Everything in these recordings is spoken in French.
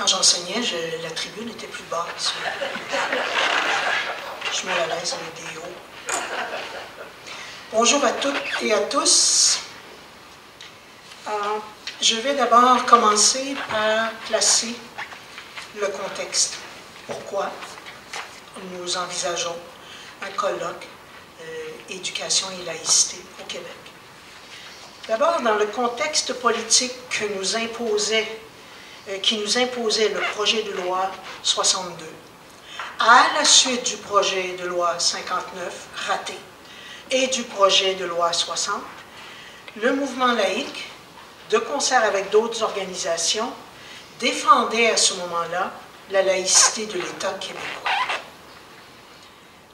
quand j'enseignais, la tribune était plus basse. Je suis mal à l'aise avec des hauts. Bonjour à toutes et à tous. Je vais d'abord commencer par placer le contexte. Pourquoi nous envisageons un colloque éducation et laïcité au Québec? D'abord, dans le contexte politique qui nous imposait le projet de loi 62, à la suite du projet de loi 59 raté et du projet de loi 60, le mouvement laïque, de concert avec d'autres organisations, défendait à ce moment-là la laïcité de l'État québécois.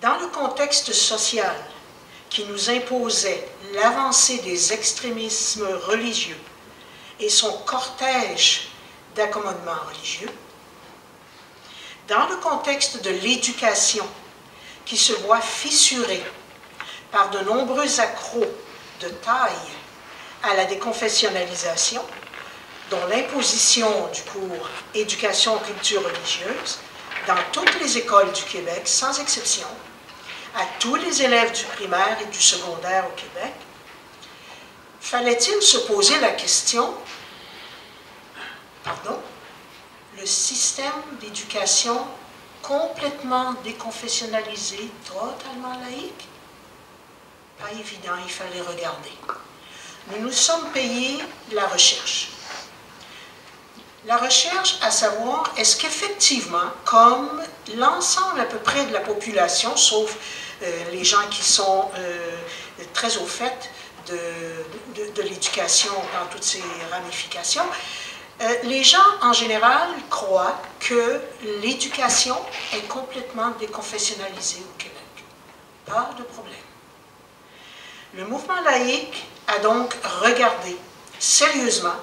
Dans le contexte social qui nous imposait l'avancée des extrémismes religieux et son cortège d'accommodements religieux, dans le contexte de l'éducation qui se voit fissurée par de nombreux accros de taille à la déconfessionnalisation, dont l'imposition du cours éducation et culture religieuse dans toutes les écoles du Québec, sans exception, à tous les élèves du primaire et du secondaire au Québec, fallait-il se poser la question, le système d'éducation complètement déconfessionnalisé, totalement laïque? Pas évident, il fallait regarder. Nous nous sommes payés la recherche. La recherche à savoir, est-ce qu'effectivement, comme l'ensemble à peu près de la population, sauf les gens qui sont très au fait de l'éducation dans toutes ses ramifications, les gens en général croient que l'éducation est complètement déconfessionnalisée au Québec. Pas de problème. Le mouvement laïque a donc regardé sérieusement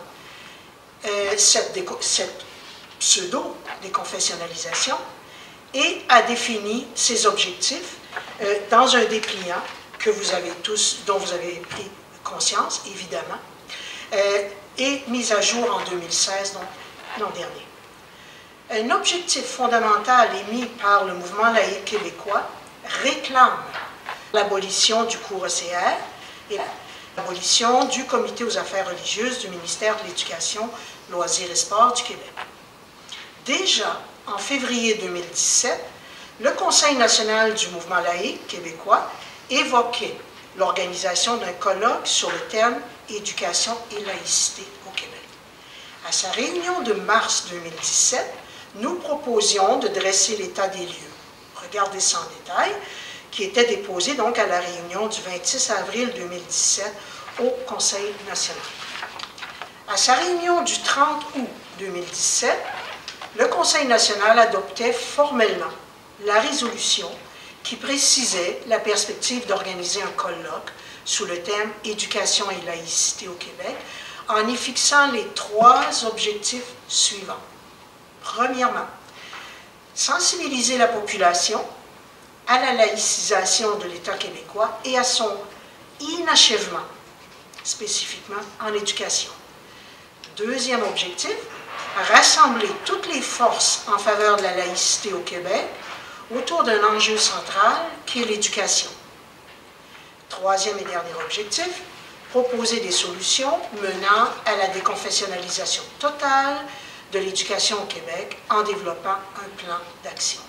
cette pseudo-déconfessionnalisation et a défini ses objectifs dans un dépliant que vous avez tous, dont vous avez pris conscience, évidemment, et mis à jour en 2016, donc l'an dernier. Un objectif fondamental émis par le mouvement laïque québécois réclame l'abolition du cours ECR et l'abolition du Comité aux affaires religieuses du ministère de l'Éducation, Loisirs et Sports du Québec. Déjà, en février 2017, le Conseil national du mouvement laïque québécois évoquait l'organisation d'un colloque sur le thème « Éducation et laïcité au Québec ». À sa réunion de mars 2017, nous proposions de dresser l'état des lieux. Regardez ça en détail, qui était déposé donc à la réunion du 26 avril 2017 au Conseil national. À sa réunion du 30 août 2017, le Conseil national adoptait formellement la résolution qui précisait la perspective d'organiser un colloque sous le thème « Éducation et laïcité au Québec » en y fixant les 3 objectifs suivants. Premièrement, sensibiliser la population à la laïcisation de l'État québécois et à son inachèvement, spécifiquement en éducation. Deuxième objectif, rassembler toutes les forces en faveur de la laïcité au Québec autour d'un enjeu central qui est l'éducation. Troisième et dernier objectif, proposer des solutions menant à la déconfessionnalisation totale de l'éducation au Québec en développant un plan d'action.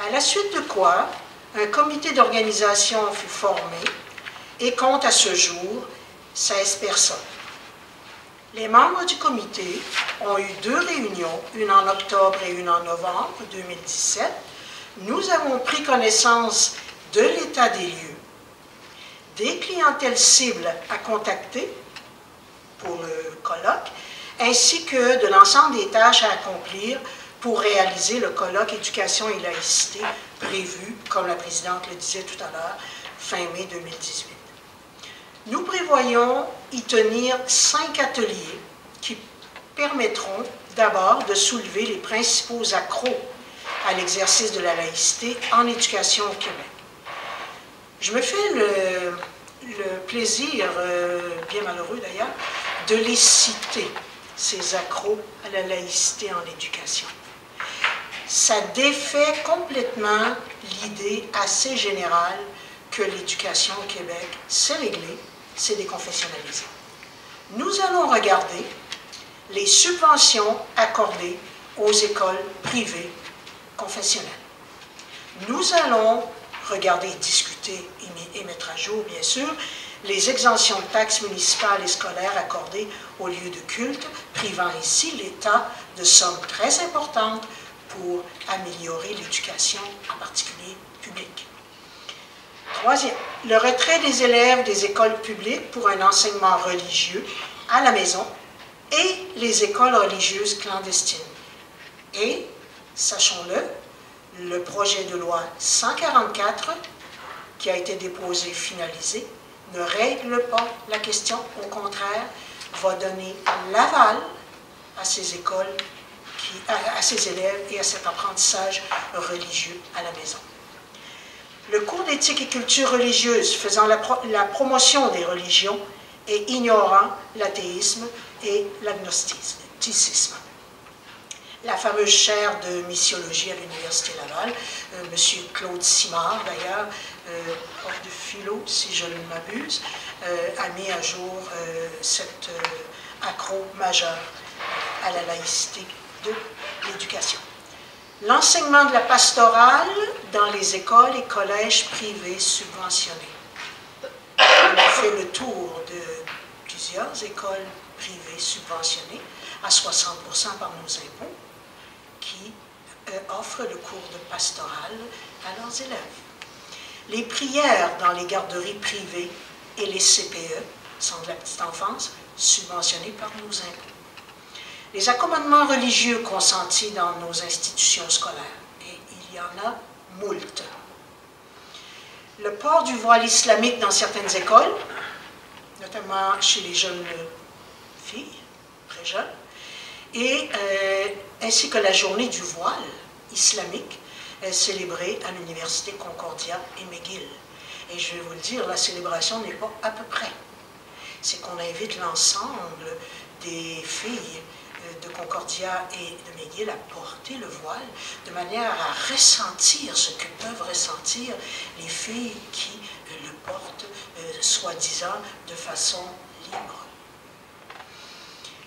À la suite de quoi, un comité d'organisation fut formé et compte à ce jour 16 personnes. Les membres du comité ont eu 2 réunions, une en octobre et une en novembre 2017. Nous avons pris connaissance de l'état des lieux, des clientèles cibles à contacter pour le colloque, ainsi que de l'ensemble des tâches à accomplir pour réaliser le colloque Éducation et laïcité prévu, comme la présidente le disait tout à l'heure, fin mai 2018. Nous prévoyons y tenir 5 ateliers qui permettront d'abord de soulever les principaux accros à l'exercice de la laïcité en éducation au Québec. Je me fais le plaisir, bien malheureux d'ailleurs, de les citer ces accros à la laïcité en éducation. Ça défait complètement l'idée assez générale que l'éducation au Québec, c'est réglé, c'est déconfessionnalisé. Nous allons regarder les subventions accordées aux écoles privées confessionnelles. Nous allons regarder, discuter et mettre à jour, bien sûr, les exemptions de taxes municipales et scolaires accordées aux lieux de culte, privant ainsi l'État de sommes très importantes pour améliorer l'éducation, en particulier publique. Troisième, le retrait des élèves des écoles publiques pour un enseignement religieux à la maison et les écoles religieuses clandestines. Et, sachons-le, le projet de loi 144, qui a été déposé et finalisé, ne règle pas la question, au contraire, va donner l'aval à ces écoles, à ces élèves et à cet apprentissage religieux à la maison. Le cours d'éthique et culture religieuse faisant la promotion des religions et ignorant l'athéisme et l'agnosticisme. La fameuse chaire de missiologie à l'Université Laval, M. Claude Simard, d'ailleurs, prof de philo, si je ne m'abuse, a mis à jour cet accroc majeur à la laïcité de l'éducation. L'enseignement de la pastorale dans les écoles et collèges privés subventionnés. On a fait le tour de plusieurs écoles privées subventionnées à 60% par nos impôts qui offrent le cours de pastorale à leurs élèves. Les prières dans les garderies privées et les CPE, centres de la petite enfance, subventionnés par nos impôts. Les accommodements religieux consentis dans nos institutions scolaires, et il y en a moult. Le port du voile islamique dans certaines écoles, notamment chez les jeunes filles, très jeunes, et ainsi que la journée du voile islamique célébrée à l'Université Concordia et McGill. Et je vais vous le dire, la célébration n'est pas à peu près. C'est qu'on invite l'ensemble des filles de Concordia et de McGill à porter le voile de manière à ressentir ce que peuvent ressentir les filles qui le portent, soi-disant, de façon libre.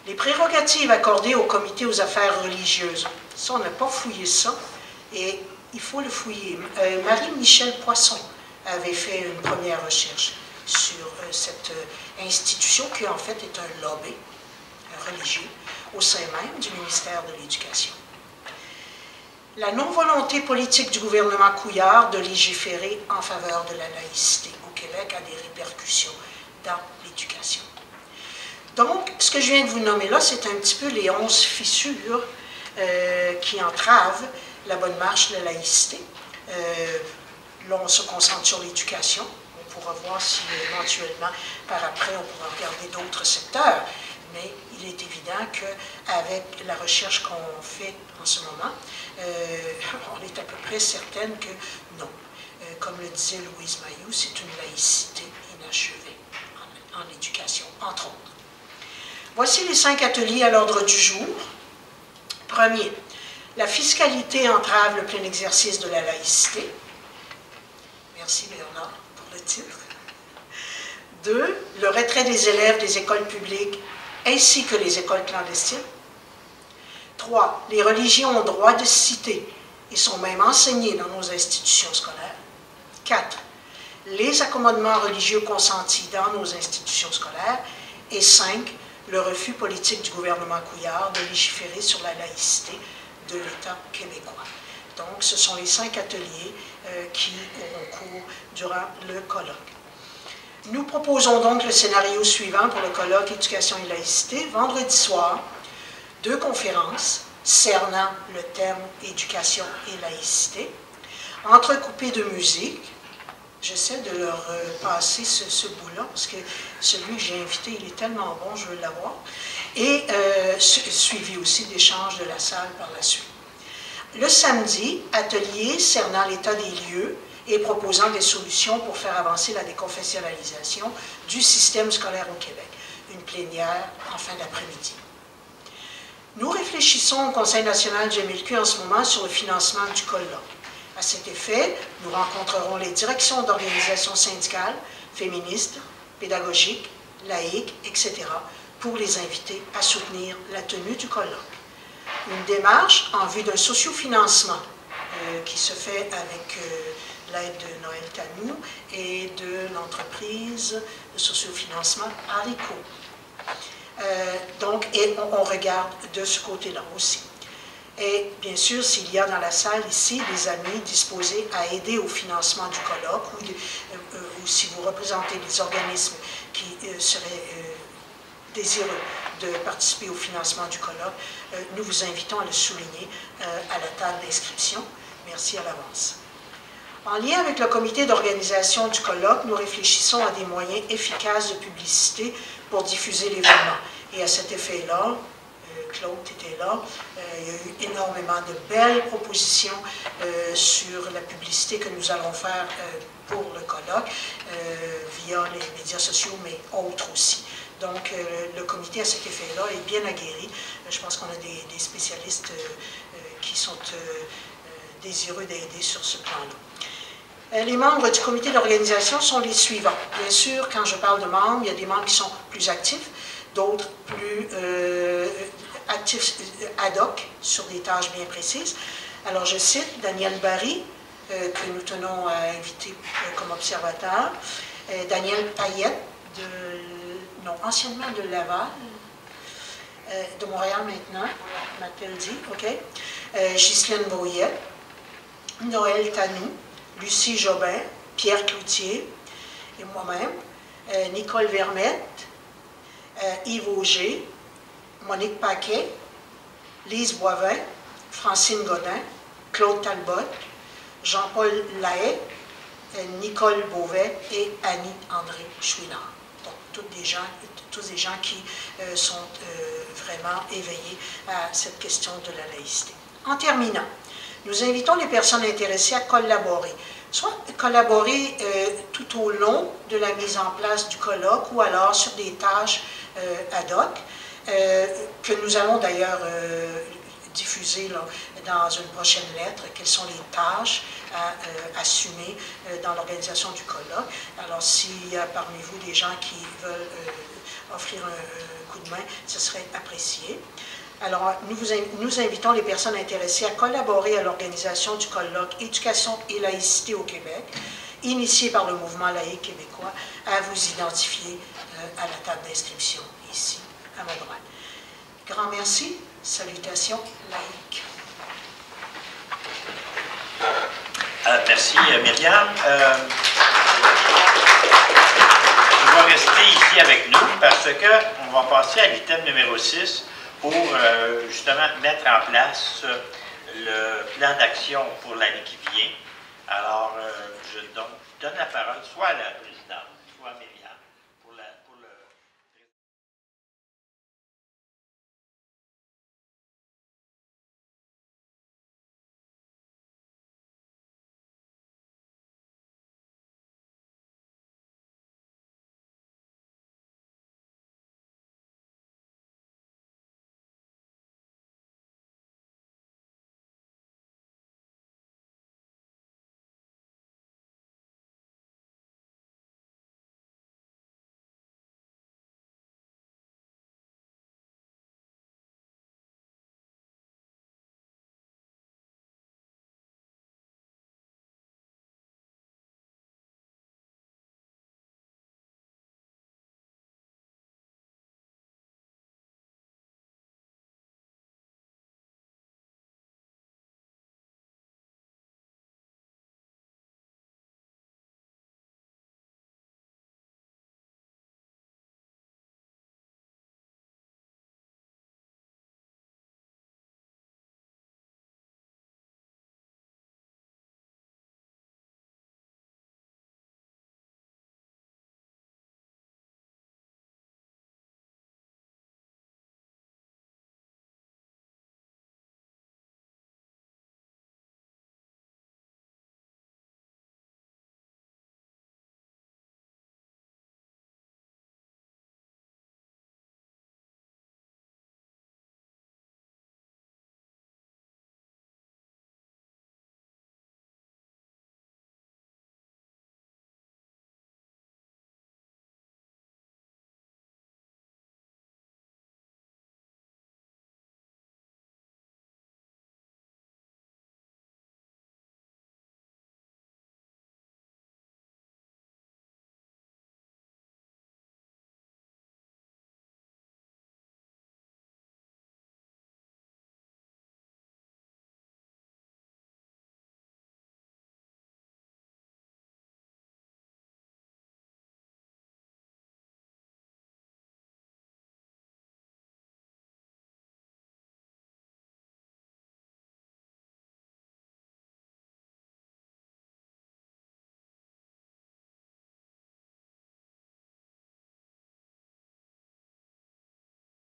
Les prérogatives accordées au comité aux affaires religieuses, ça, on n'a pas fouillé ça, et il faut le fouiller. Marie-Michel Poisson avait fait une première recherche sur cette institution qui, en fait, est un lobby religieux au sein même du ministère de l'Éducation. La non-volonté politique du gouvernement Couillard de légiférer en faveur de la laïcité au Québec a des répercussions dans l'éducation. Donc, ce que je viens de vous nommer là, c'est un petit peu les 11 fissures qui entravent la bonne marche de la laïcité. Là, on se concentre sur l'éducation. On pourra voir si éventuellement, par après, on pourra regarder d'autres secteurs. Mais il est évident qu'avec la recherche qu'on fait en ce moment, on est à peu près certaine que non. Comme le disait Louise Mailloux, c'est une laïcité inachevée en éducation, entre autres. Voici les 5 ateliers à l'ordre du jour. Premier, la fiscalité entrave le plein exercice de la laïcité. Merci Bernard pour le titre. 2, le retrait des élèves des écoles publiques ainsi que les écoles clandestines. 3, les religions ont droit de citer et sont même enseignées dans nos institutions scolaires. 4, les accommodements religieux consentis dans nos institutions scolaires. Et 5, le refus politique du gouvernement Couillard de légiférer sur la laïcité de l'État québécois. Donc, ce sont les 5 ateliers qui auront cours durant le colloque. Nous proposons donc le scénario suivant pour le colloque Éducation et laïcité. Vendredi soir, 2 conférences cernant le thème Éducation et laïcité, entrecoupées de musique. J'essaie de leur passer ce bout-là, parce que celui que j'ai invité, il est tellement bon, je veux l'avoir. Et suivi aussi d'échanges de la salle par la suite. Le samedi, atelier cernant l'état des lieux et proposant des solutions pour faire avancer la déconfessionnalisation du système scolaire au Québec. Une plénière en fin d'après-midi. Nous réfléchissons au Conseil national du MLQ en ce moment sur le financement du colloque. À cet effet, nous rencontrerons les directions d'organisations syndicales, féministes, pédagogiques, laïques, etc., pour les inviter à soutenir la tenue du colloque. Une démarche en vue d'un sociofinancement qui se fait avec l'aide de Noël Tanou et de l'entreprise de sociofinancement Haricot. Donc, on regarde de ce côté-là aussi. Et bien sûr, s'il y a dans la salle ici des amis disposés à aider au financement du colloque ou si vous représentez des organismes qui seraient désireux de participer au financement du colloque, nous vous invitons à le souligner à la table d'inscription. Merci à l'avance. En lien avec le comité d'organisation du colloque, nous réfléchissons à des moyens efficaces de publicité pour diffuser l'événement. Et à cet effet-là, Claude était là, il y a eu énormément de belles propositions sur la publicité que nous allons faire pour le colloque, via les médias sociaux, mais autres aussi. Donc, le comité à cet effet-là est bien aguerri. Je pense qu'on a des spécialistes qui sont désireux d'aider sur ce plan-là. Les membres du comité d'organisation sont les suivants. Bien sûr, quand je parle de membres, il y a des membres qui sont plus actifs, d'autres plus actifs ad hoc sur des tâches bien précises. Alors, je cite Daniel Barry, que nous tenons à inviter comme observateur, Daniel Payette, anciennement de Laval, de Montréal maintenant, m'a-t-elle dit, OK. Ghislaine Brouillette, Noël Tanou, Lucie Jobin, Pierre Cloutier et moi-même, Nicole Vermette, Yves Auger, Monique Paquet, Lise Boivin, Francine Godin, Claude Talbot, Jean-Paul Lahaye, Nicole Beauvais et Annie-André Chouinard. Donc, tous des gens qui sont vraiment éveillés à cette question de la laïcité. En terminant, nous invitons les personnes intéressées à collaborer, soit collaborer tout au long de la mise en place du colloque ou alors sur des tâches ad hoc, que nous allons d'ailleurs diffuser là, dans une prochaine lettre, quelles sont les tâches à assumer dans l'organisation du colloque. Alors, s'il y a parmi vous des gens qui veulent offrir un coup de main, ce serait apprécié. Alors, nous invitons les personnes intéressées à collaborer à l'organisation du colloque Éducation et laïcité au Québec, initié par le mouvement laïque québécois, à vous identifier à la table d'inscription, ici, à ma droite. Grand merci. Salutations laïques. Merci Myriam. Tu vas rester ici avec nous parce qu'on va passer à l'item numéro 6 pour justement mettre en place le plan d'action pour l'année qui vient. Alors, je donne la parole soit à la présidente, soit à Myriam.